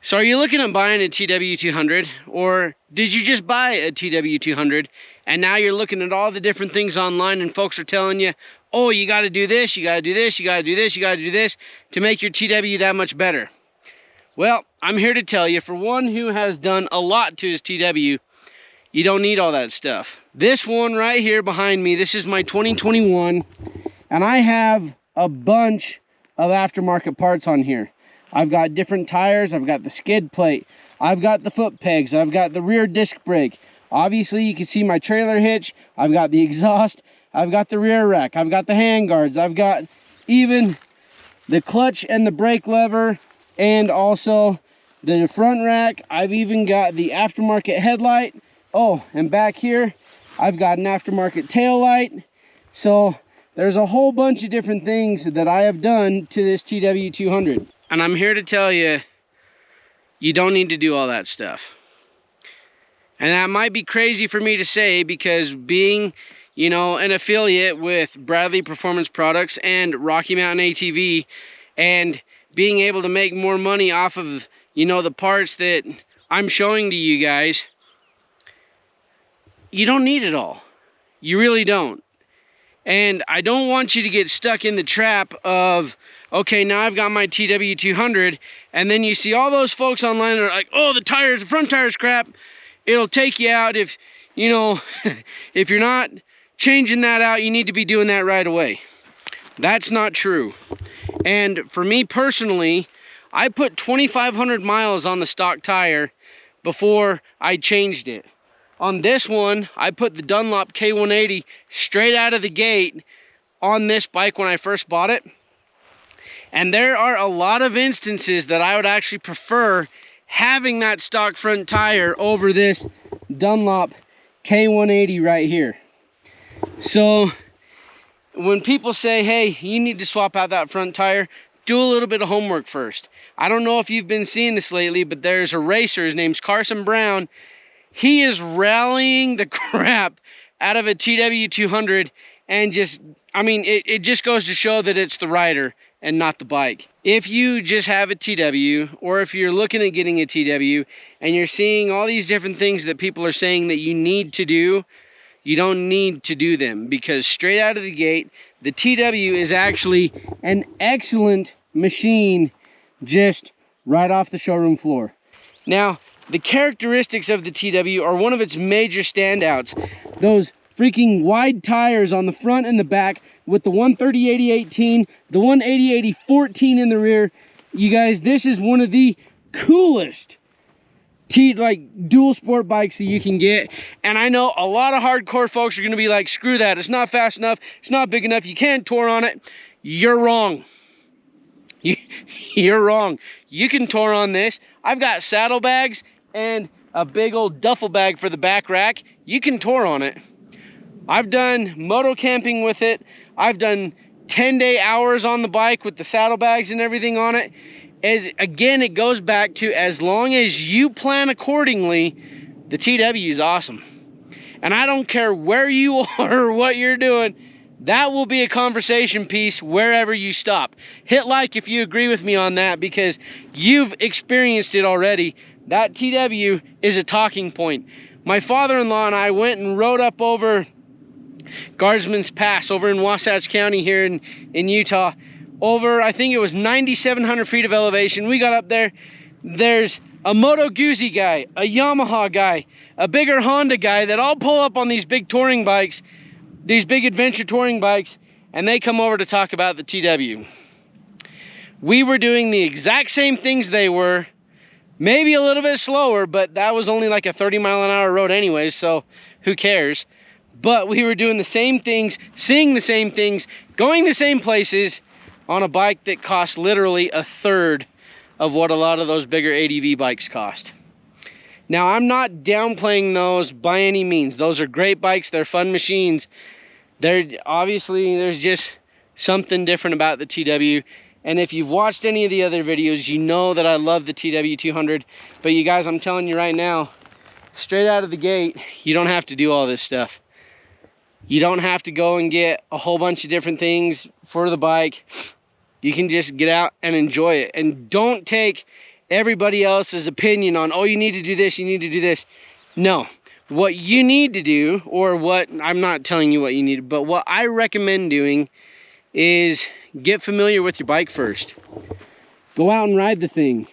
So are you looking at buying a TW200, or did you just buy a TW200 and now you're looking at all the different things online and folks are telling you, oh, you got to do this, you got to do this, you got to do this, you got to do this to make your TW that much better? Well, I'm here to tell you, for one who has done a lot to his TW, you don't need all that stuff. This one right here behind me, this is my 2021, and I have a bunch of aftermarket parts on here. I've got different tires, I've got the skid plate, I've got the foot pegs, I've got the rear disc brake. Obviously you can see my trailer hitch, I've got the exhaust, I've got the rear rack, I've got the hand guards, I've got even the clutch and the brake lever, and also the front rack. I've even got the aftermarket headlight. Oh, and back here, I've got an aftermarket tail light. So there's a whole bunch of different things that I have done to this TW200. And I'm here to tell you, you don't need to do all that stuff. And that might be crazy for me to say, because being, you know, an affiliate with Bradley Performance Products and Rocky Mountain ATV, and being able to make more money off of, you know, the parts that I'm showing to you guys, you don't need it all. You really don't. And I don't want you to get stuck in the trap of, okay, now I've got my TW200, and then you see all those folks online that are like, oh, the front tire's crap. It'll take you out if, you know, if you're not changing that out, you need to be doing that right away. That's not true. And for me personally, I put 2,500 miles on the stock tire before I changed it. On this one, I put the Dunlop K180 straight out of the gate on this bike when I first bought it. And there are a lot of instances that I would actually prefer having that stock front tire over this Dunlop K180 right here. So when people say, hey, you need to swap out that front tire, do a little bit of homework first. I don't know if you've been seeing this lately, but there's a racer, his name's Carson Brown. He is rallying the crap out of a TW200, and just, I mean, it just goes to show that it's the rider and not the bike. If you just have a TW, or if you're looking at getting a TW and you're seeing all these different things that people are saying that you need to do, you don't need to do them, because straight out of the gate, the TW is actually an excellent machine just right off the showroom floor. Now, the characteristics of the TW are one of its major standouts. Those freaking wide tires on the front and the back with the 130/80/18, the 180/80/14 in the rear. You guys, this is one of the coolest dual sport bikes that you can get. And I know a lot of hardcore folks are gonna be like, screw that, it's not fast enough, it's not big enough, you can't tour on it. You're wrong. You're wrong. You can tour on this. I've got saddlebags and a big old duffel bag for the back rack. You can tour on it. I've done moto camping with it. I've done 10-day hours on the bike with the saddlebags and everything on it. Again, it goes back to, as long as you plan accordingly, the TW is awesome. And I don't care where you are or what you're doing, that will be a conversation piece wherever you stop. Hit like if you agree with me on that, because you've experienced it already. That TW is a talking point. My father-in-law and I went and rode up over Guardsman's Pass over in Wasatch County here in Utah. Over, I think it was 9,700 feet of elevation. We got up there. There's a Moto Guzzi guy, a Yamaha guy, a bigger Honda guy that all pull up on these big touring bikes, these big adventure touring bikes, and they come over to talk about the TW. We were doing the exact same things they were, maybe a little bit slower, but that was only like a 30-mile-an-hour road anyways, so who cares? But we were doing the same things, seeing the same things, going the same places on a bike that cost literally a third of what a lot of those bigger ADV bikes cost. Now, I'm not downplaying those by any means. Those are great bikes, they're fun machines. Obviously, there's just something different about the TW. And if you've watched any of the other videos, you know that I love the TW200. But you guys, I'm telling you right now, straight out of the gate, you don't have to do all this stuff. You don't have to go and get a whole bunch of different things for the bike. You can just get out and enjoy it. And don't take everybody else's opinion on, oh, you need to do this, you need to do this. No, what you need to do, or what, I'm not telling you what you need, but what I recommend doing is get familiar with your bike first. Go out and ride the thing.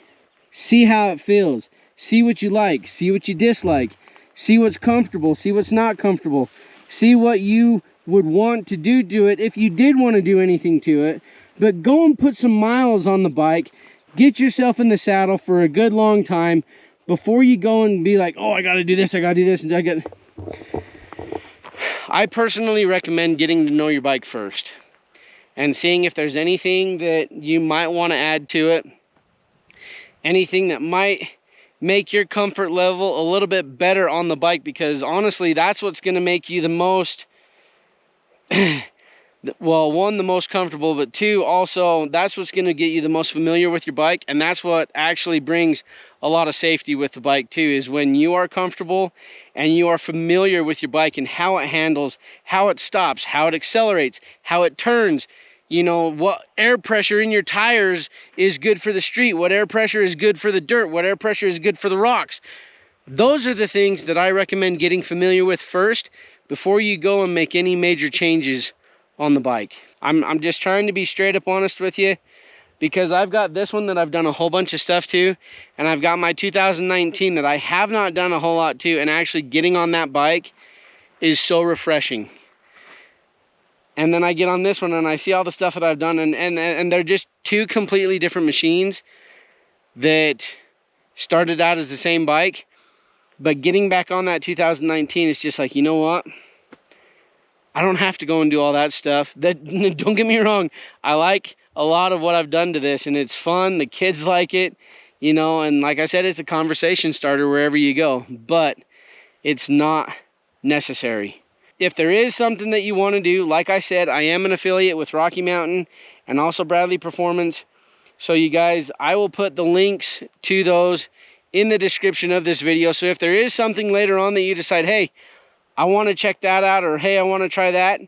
See how it feels. See what you like, see what you dislike. See what's comfortable, see what's not comfortable. See what you would want to do to it if you did want to do anything to it. But go and put some miles on the bike. Get yourself in the saddle for a good long time before you go and be like, oh, I gotta do this, I gotta do this, and I personally recommend getting to know your bike first and seeing if there's anything that you might want to add to it, anything that might make your comfort level a little bit better on the bike, because honestly, that's what's going to make you the most well, one, the most comfortable, but two, also, that's what's going to get you the most familiar with your bike, and that's what actually brings a lot of safety with the bike too, is when you are comfortable and you are familiar with your bike and how it handles, how it stops, how it accelerates, how it turns, you know, what air pressure in your tires is good for the street, what air pressure is good for the dirt, what air pressure is good for the rocks. Those are the things that I recommend getting familiar with first before you go and make any major changes on the bike. I'm just trying to be straight up honest with you, because I've got this one that I've done a whole bunch of stuff to, and I've got my 2019 that I have not done a whole lot to, and actually getting on that bike is so refreshing. And then I get on this one and I see all the stuff that I've done, and they're just two completely different machines that started out as the same bike. But getting back on that 2019 is just like, you know what? I don't have to go and do all that stuff. Don't get me wrong. I like a lot of what I've done to this, and it's fun. The kids like it, you know, and like I said, it's a conversation starter wherever you go, but it's not necessary. If there is something that you want to do, like I said, I am an affiliate with Rocky Mountain and also Bradley Performance. So you guys, I will put the links to those in the description of this video. So if there is something later on that you decide, hey, I want to check that out, or hey, I want to try that,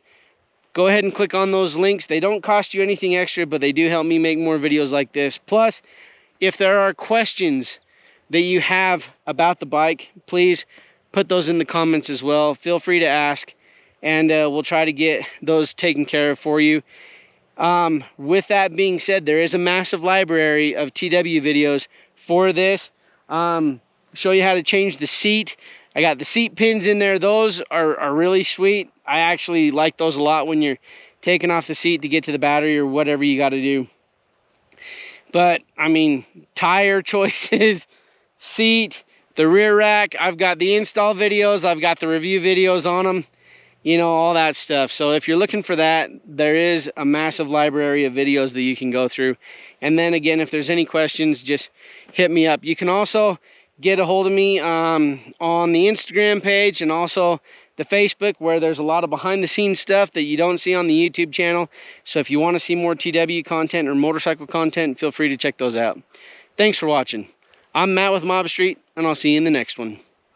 go ahead and click on those links. They don't cost you anything extra, but they do help me make more videos like this. Plus, if there are questions that you have about the bike, please put those in the comments as well. Feel free to ask, and we'll try to get those taken care of for you. With that being said, there is a massive library of TW videos for this. Show you how to change the seat. I got the seat pins in there. Those are really sweet. I actually like those a lot when you're taking off the seat to get to the battery or whatever you got to do. But, I mean, tire choices, seat, the rear rack. I've got the install videos. I've got the review videos on them. You know, all that stuff. So if you're looking for that, there is a massive library of videos that you can go through. And then again, if there's any questions, just hit me up. You can also get a hold of me on the Instagram page and also the Facebook, where there's a lot of behind the scenes stuff that you don't see on the YouTube channel. So if you want to see more TW content or motorcycle content, feel free to check those out. Thanks for watching. I'm Matt with Mob Street, and I'll see you in the next one.